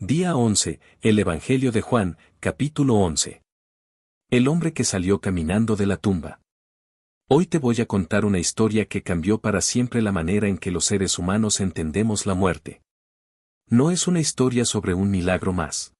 Día 11, el Evangelio de Juan, capítulo 11. El hombre que salió caminando de la tumba. Hoy te voy a contar una historia que cambió para siempre la manera en que los seres humanos entendemos la muerte. No es una historia sobre un milagro más.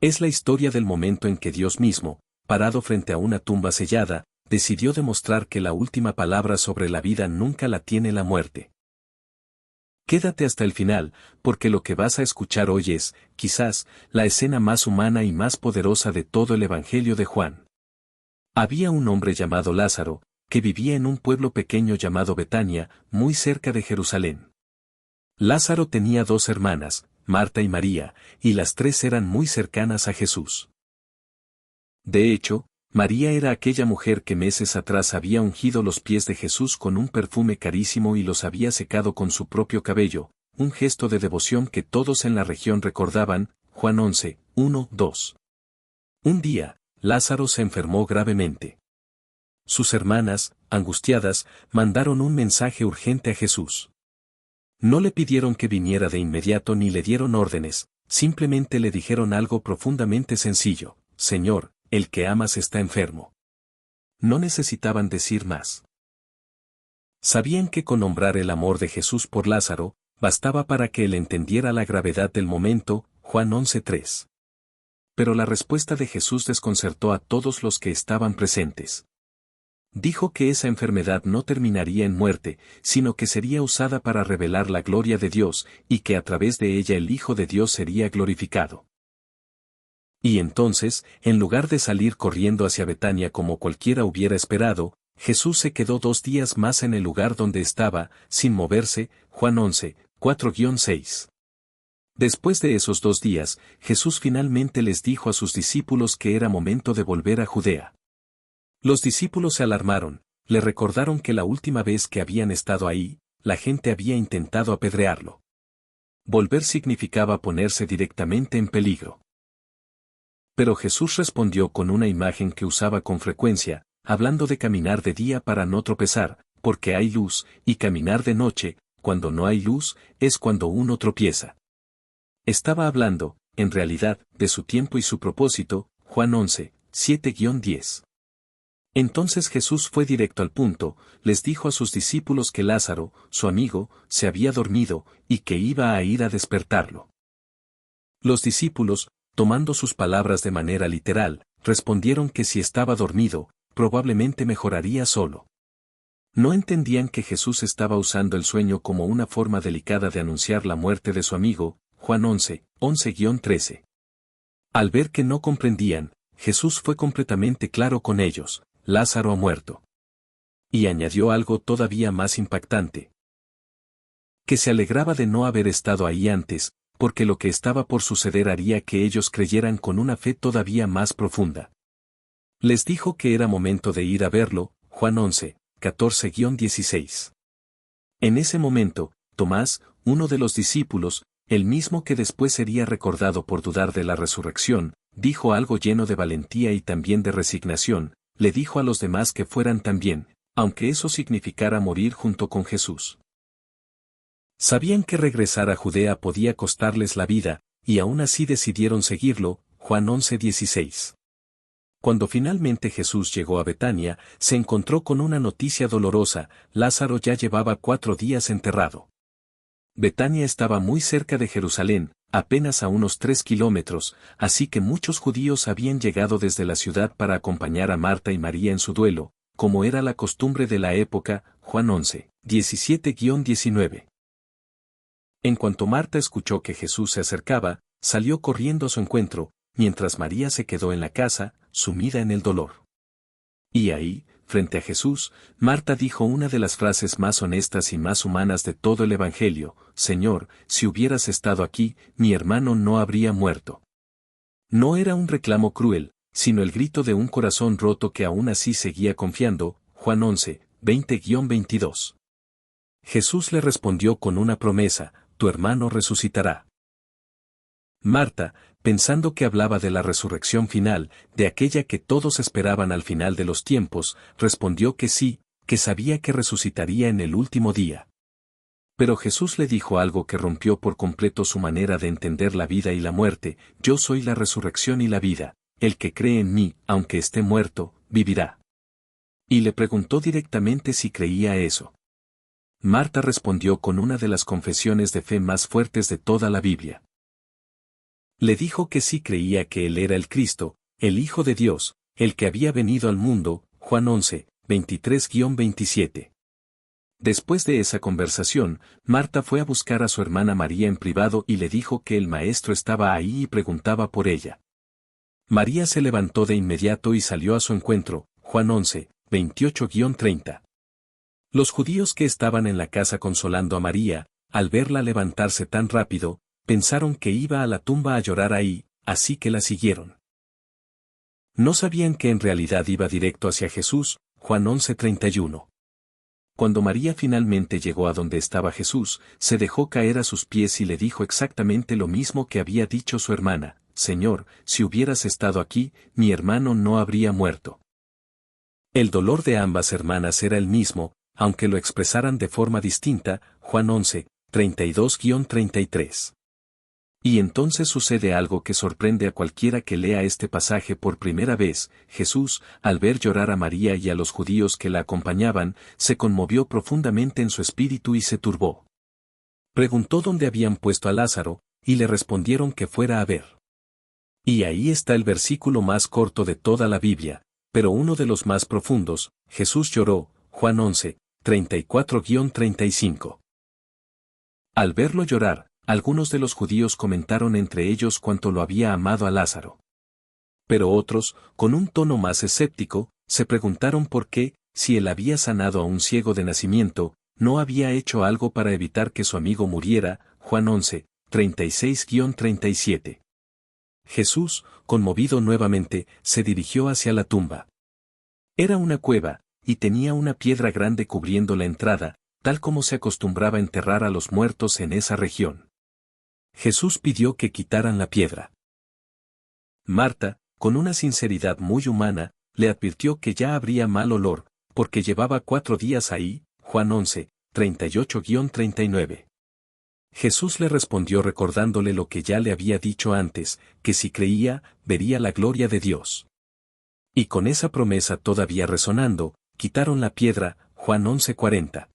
Es la historia del momento en que Dios mismo, parado frente a una tumba sellada, decidió demostrar que la última palabra sobre la vida nunca la tiene la muerte. Quédate hasta el final, porque lo que vas a escuchar hoy es, quizás, la escena más humana y más poderosa de todo el Evangelio de Juan. Había un hombre llamado Lázaro, que vivía en un pueblo pequeño llamado Betania, muy cerca de Jerusalén. Lázaro tenía dos hermanas, Marta y María, y las tres eran muy cercanas a Jesús. De hecho, María era aquella mujer que meses atrás había ungido los pies de Jesús con un perfume carísimo y los había secado con su propio cabello, un gesto de devoción que todos en la región recordaban. Juan 11, 1, 2. Un día, Lázaro se enfermó gravemente. Sus hermanas, angustiadas, mandaron un mensaje urgente a Jesús. No le pidieron que viniera de inmediato ni le dieron órdenes, simplemente le dijeron algo profundamente sencillo: Señor, el que amas está enfermo. No necesitaban decir más. Sabían que con nombrar el amor de Jesús por Lázaro, bastaba para que él entendiera la gravedad del momento. Juan 11:3. Pero la respuesta de Jesús desconcertó a todos los que estaban presentes. Dijo que esa enfermedad no terminaría en muerte, sino que sería usada para revelar la gloria de Dios, y que a través de ella el Hijo de Dios sería glorificado. Y entonces, en lugar de salir corriendo hacia Betania como cualquiera hubiera esperado, Jesús se quedó 2 días más en el lugar donde estaba, sin moverse. Juan 11, 4-6. Después de esos 2 días, Jesús finalmente les dijo a sus discípulos que era momento de volver a Judea. Los discípulos se alarmaron, le recordaron que la última vez que habían estado ahí, la gente había intentado apedrearlo. Volver significaba ponerse directamente en peligro. Pero Jesús respondió con una imagen que usaba con frecuencia, hablando de caminar de día para no tropezar, porque hay luz, y caminar de noche, cuando no hay luz, es cuando uno tropieza. Estaba hablando, en realidad, de su tiempo y su propósito. Juan 11, 7-10. Entonces Jesús fue directo al punto, les dijo a sus discípulos que Lázaro, su amigo, se había dormido, y que iba a ir a despertarlo. Los discípulos, tomando sus palabras de manera literal, respondieron que si estaba dormido, probablemente mejoraría solo. No entendían que Jesús estaba usando el sueño como una forma delicada de anunciar la muerte de su amigo. Juan 11, 11-13. Al ver que no comprendían, Jesús fue completamente claro con ellos: Lázaro ha muerto. Y añadió algo todavía más impactante: que se alegraba de no haber estado ahí antes, porque lo que estaba por suceder haría que ellos creyeran con una fe todavía más profunda. Les dijo que era momento de ir a verlo. Juan 11, 14-16. En ese momento, Tomás, uno de los discípulos, el mismo que después sería recordado por dudar de la resurrección, dijo algo lleno de valentía y también de resignación. Le dijo a los demás que fueran también, aunque eso significara morir junto con Jesús. Sabían que regresar a Judea podía costarles la vida, y aún así decidieron seguirlo. Juan 11:16. Cuando finalmente Jesús llegó a Betania, se encontró con una noticia dolorosa: Lázaro ya llevaba 4 días enterrado. Betania estaba muy cerca de Jerusalén, apenas a unos 3 kilómetros, así que muchos judíos habían llegado desde la ciudad para acompañar a Marta y María en su duelo, como era la costumbre de la época. Juan 11, 17-19. En cuanto Marta escuchó que Jesús se acercaba, salió corriendo a su encuentro, mientras María se quedó en la casa, sumida en el dolor. Y ahí, frente a Jesús, Marta dijo una de las frases más honestas y más humanas de todo el Evangelio: Señor, si hubieras estado aquí, mi hermano no habría muerto. No era un reclamo cruel, sino el grito de un corazón roto que aún así seguía confiando. Juan 11, 20-22. Jesús le respondió con una promesa: tu hermano resucitará. Marta, pensando que hablaba de la resurrección final, de aquella que todos esperaban al final de los tiempos, respondió que sí, que sabía que resucitaría en el último día. Pero Jesús le dijo algo que rompió por completo su manera de entender la vida y la muerte: yo soy la resurrección y la vida, el que cree en mí, aunque esté muerto, vivirá. Y le preguntó directamente si creía eso. Marta respondió con una de las confesiones de fe más fuertes de toda la Biblia. Le dijo que sí creía que él era el Cristo, el Hijo de Dios, el que había venido al mundo, Juan 11, 23-27. Después de esa conversación, Marta fue a buscar a su hermana María en privado y le dijo que el maestro estaba ahí y preguntaba por ella. María se levantó de inmediato y salió a su encuentro, Juan 11, 28-30. Los judíos que estaban en la casa consolando a María, al verla levantarse tan rápido, pensaron que iba a la tumba a llorar ahí, así que la siguieron. No sabían que en realidad iba directo hacia Jesús, Juan 11:31. Cuando María finalmente llegó a donde estaba Jesús, se dejó caer a sus pies y le dijo exactamente lo mismo que había dicho su hermana: Señor, si hubieras estado aquí, mi hermano no habría muerto. El dolor de ambas hermanas era el mismo, aunque lo expresaran de forma distinta, Juan 11, 32-33. Y entonces sucede algo que sorprende a cualquiera que lea este pasaje por primera vez: Jesús, al ver llorar a María y a los judíos que la acompañaban, se conmovió profundamente en su espíritu y se turbó. Preguntó dónde habían puesto a Lázaro, y le respondieron que fuera a ver. Y ahí está el versículo más corto de toda la Biblia, pero uno de los más profundos: Jesús lloró, Juan 11, 34-35. Al verlo llorar, algunos de los judíos comentaron entre ellos cuánto lo había amado a Lázaro. Pero otros, con un tono más escéptico, se preguntaron por qué, si él había sanado a un ciego de nacimiento, no había hecho algo para evitar que su amigo muriera, Juan 11, 36-37. Jesús, conmovido nuevamente, se dirigió hacia la tumba. Era una cueva, y tenía una piedra grande cubriendo la entrada, tal como se acostumbraba a enterrar a los muertos en esa región. Jesús pidió que quitaran la piedra. Marta, con una sinceridad muy humana, le advirtió que ya habría mal olor, porque llevaba 4 días ahí, Juan 11, 38-39. Jesús le respondió recordándole lo que ya le había dicho antes, que si creía, vería la gloria de Dios. Y con esa promesa todavía resonando, quitaron la piedra, Juan 11:40.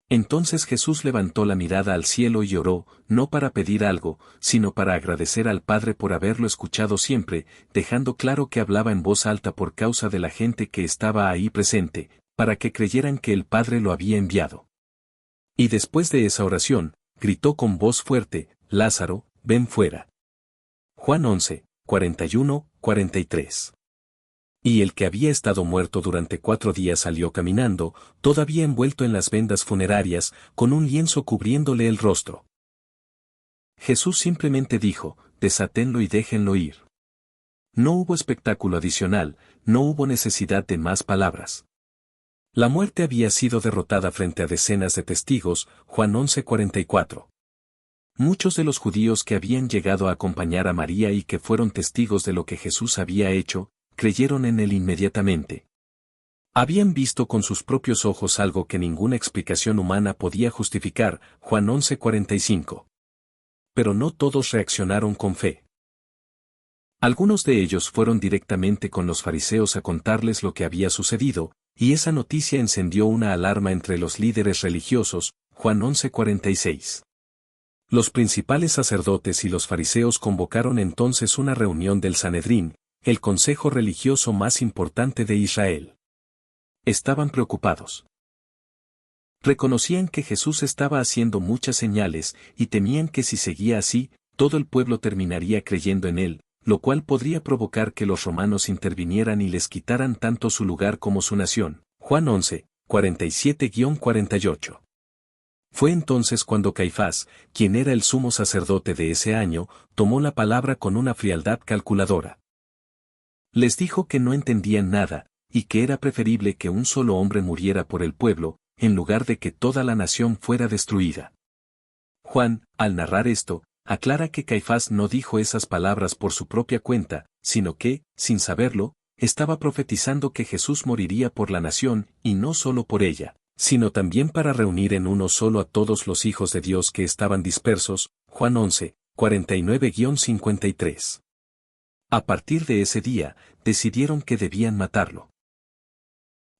Entonces Jesús levantó la mirada al cielo y oró, no para pedir algo, sino para agradecer al Padre por haberlo escuchado siempre, dejando claro que hablaba en voz alta por causa de la gente que estaba ahí presente, para que creyeran que el Padre lo había enviado. Y después de esa oración, gritó con voz fuerte: Lázaro, ven fuera. Juan 11, 41-43. Y el que había estado muerto durante 4 días salió caminando, todavía envuelto en las vendas funerarias, con un lienzo cubriéndole el rostro. Jesús simplemente dijo: desátenlo y déjenlo ir. No hubo espectáculo adicional, no hubo necesidad de más palabras. La muerte había sido derrotada frente a decenas de testigos, Juan 11:44. Muchos de los judíos que habían llegado a acompañar a María y que fueron testigos de lo que Jesús había hecho, creyeron en él inmediatamente. Habían visto con sus propios ojos algo que ninguna explicación humana podía justificar, Juan 11:45. Pero no todos reaccionaron con fe. Algunos de ellos fueron directamente con los fariseos a contarles lo que había sucedido, y esa noticia encendió una alarma entre los líderes religiosos, Juan 11:46. Los principales sacerdotes y los fariseos convocaron entonces una reunión del Sanedrín, el consejo religioso más importante de Israel. Estaban preocupados. Reconocían que Jesús estaba haciendo muchas señales, y temían que si seguía así, todo el pueblo terminaría creyendo en él, lo cual podría provocar que los romanos intervinieran y les quitaran tanto su lugar como su nación. Juan 11, 47-48. Fue entonces cuando Caifás, quien era el sumo sacerdote de ese año, tomó la palabra con una frialdad calculadora. Les dijo que no entendían nada, y que era preferible que un solo hombre muriera por el pueblo, en lugar de que toda la nación fuera destruida. Juan, al narrar esto, aclara que Caifás no dijo esas palabras por su propia cuenta, sino que, sin saberlo, estaba profetizando que Jesús moriría por la nación, y no solo por ella, sino también para reunir en uno solo a todos los hijos de Dios que estaban dispersos. Juan 11, 49-53. A partir de ese día, decidieron que debían matarlo.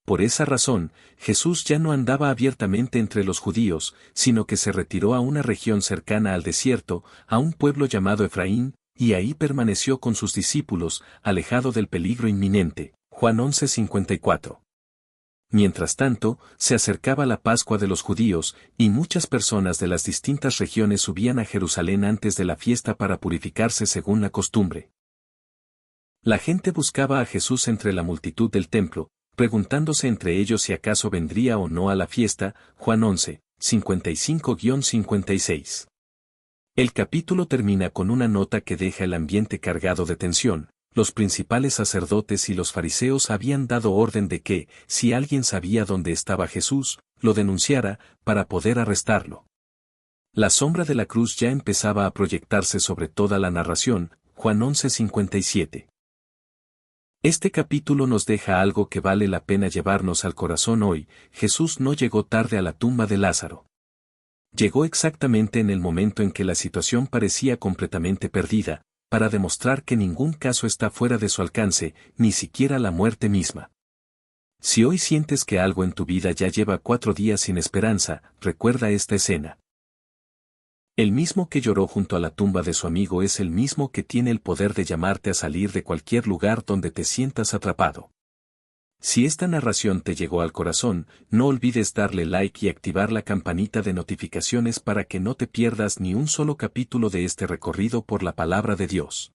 Por esa razón, Jesús ya no andaba abiertamente entre los judíos, sino que se retiró a una región cercana al desierto, a un pueblo llamado Efraín, y ahí permaneció con sus discípulos, alejado del peligro inminente. Juan 11:54. Mientras tanto, se acercaba la Pascua de los judíos, y muchas personas de las distintas regiones subían a Jerusalén antes de la fiesta para purificarse según la costumbre. La gente buscaba a Jesús entre la multitud del templo, preguntándose entre ellos si acaso vendría o no a la fiesta. Juan 11, 55-56. El capítulo termina con una nota que deja el ambiente cargado de tensión. Los principales sacerdotes y los fariseos habían dado orden de que, si alguien sabía dónde estaba Jesús, lo denunciara, para poder arrestarlo. La sombra de la cruz ya empezaba a proyectarse sobre toda la narración. Juan 11:57. Este capítulo nos deja algo que vale la pena llevarnos al corazón hoy. Jesús no llegó tarde a la tumba de Lázaro. Llegó exactamente en el momento en que la situación parecía completamente perdida, para demostrar que ningún caso está fuera de su alcance, ni siquiera la muerte misma. Si hoy sientes que algo en tu vida ya lleva 4 días sin esperanza, recuerda esta escena. El mismo que lloró junto a la tumba de su amigo es el mismo que tiene el poder de llamarte a salir de cualquier lugar donde te sientas atrapado. Si esta narración te llegó al corazón, no olvides darle like y activar la campanita de notificaciones para que no te pierdas ni un solo capítulo de este recorrido por la palabra de Dios.